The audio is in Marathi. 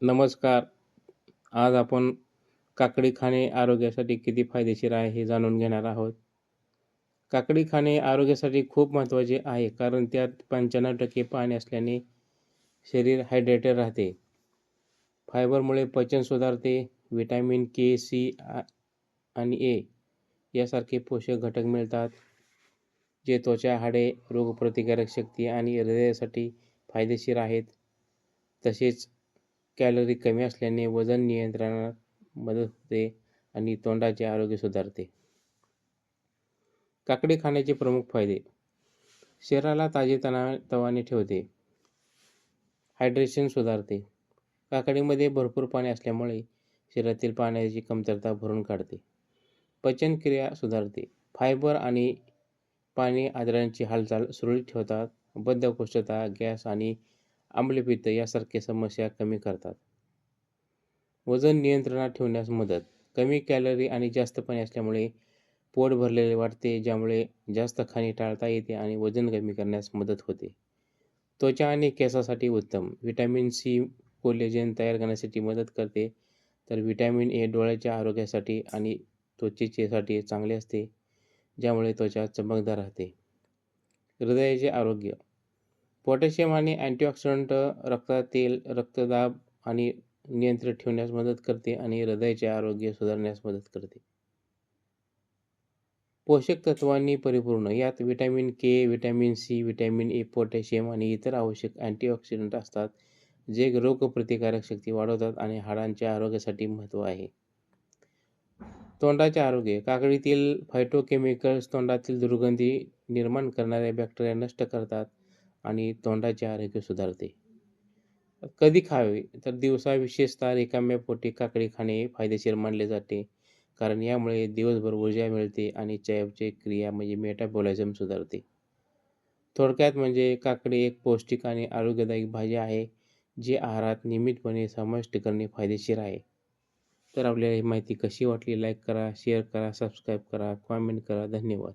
नमस्कार. आज आपण काकडी खाणे आरोग्यासाठी किती फायदेशीर आहे हे जाणून घेणार आहोत. काकडी खाणे आरोग्यासाठी खूप महत्त्वाचे आहे कारण त्यात 95% पाणी असल्याने शरीर हायड्रेटेड राहते. फायबरमुळे पचन सुधारते. व्हिटॅमिन के, सी आणि ए यासारखे पोषक घटक मिळतात, जे त्वचा, हाडे, रोगप्रतिकारक शक्ती आणि हृदयासाठी फायदेशीर आहेत. तसेच कॅलरी कमी असल्याने वजन नियंत्रणात मदत होते आणि तोंडाचे आरोग्य सुधारते. काकडी खाण्याचे प्रमुख फायदे: शरीराला ताजेतवाने ठेवते, हायड्रेशन सुधारते. काकडीमध्ये भरपूर पाणी असल्यामुळे शरीरातील पाण्याची कमतरता भरून काढते. पचनक्रिया सुधारते. फायबर आणि पाणी आतड्यांची हालचाल सुरळीत ठेवतात. बद्धकोष्ठता, गॅस आणि आम्लपित्त यासारख्या समस्या कमी करतात. वजन नियंत्रणात ठेवण्यास मदत. कमी कॅलरी आणि जास्त पाणी असल्यामुळे पोट भरलेले वाटते, ज्यामुळे जास्त खाणे टाळता येते आणि वजन कमी करण्यास मदत होते. त्वचा आणि केसासाठी उत्तम. व्हिटॅमिन सी कोलेजन तयार करण्यासाठी मदत करते, तर व्हिटॅमिन ए डोळ्याच्या आरोग्यासाठी आणि त्वचेसाठी चांगले असते, ज्यामुळे त्वचा चमकदार राहते. हृदयाचे आरोग्य. पोटॅशियम आणि अँटीऑक्सिडंट रक्तातील रक्तदाब आणि नियंत्रित ठेवण्यास मदत करते आणि हृदयाचे आरोग्य सुधारण्यास मदत करते. पोषक तत्वांनी परिपूर्ण. यात vitamin K, vitamin C, vitamin A, potassium आणि इतर आवश्यक अँटीऑक्सिडंट असतात, जे रोगप्रतिकारक शक्ती वाढवतात आणि हाडांच्या आरोग्यासाठी महत्त्व आहे. तोंडाचे आरोग्य. काकडीतील फायटोकेमिकल्स तोंडातील दुर्गंधी निर्माण करणाऱ्या बॅक्टेरिया नष्ट करतात आणि तोंडाचे आरोग्य सुधारते. कधी खावे? तर दिवसा विशेषतः रिकाम्या पोटी काकडी खाणे फायदेशीर मानले जाते, कारण यामुळे दिवसभर ऊर्जा मिळते आणि चयापचय क्रिया मेटाबॉलिझम सुधारते. थोडक्यात म्हणजे काकडी एक पौष्टिक आणि आरोग्यदायी भाजी आहे, जी आहारात नियमितपणे समाविष्ट करणे फायदेशीर आहे. तर आपल्याला ही माहिती कशी वाटली? लाईक करा, शेअर करा, सबस्क्राईब करा, कॉमेंट करा. धन्यवाद.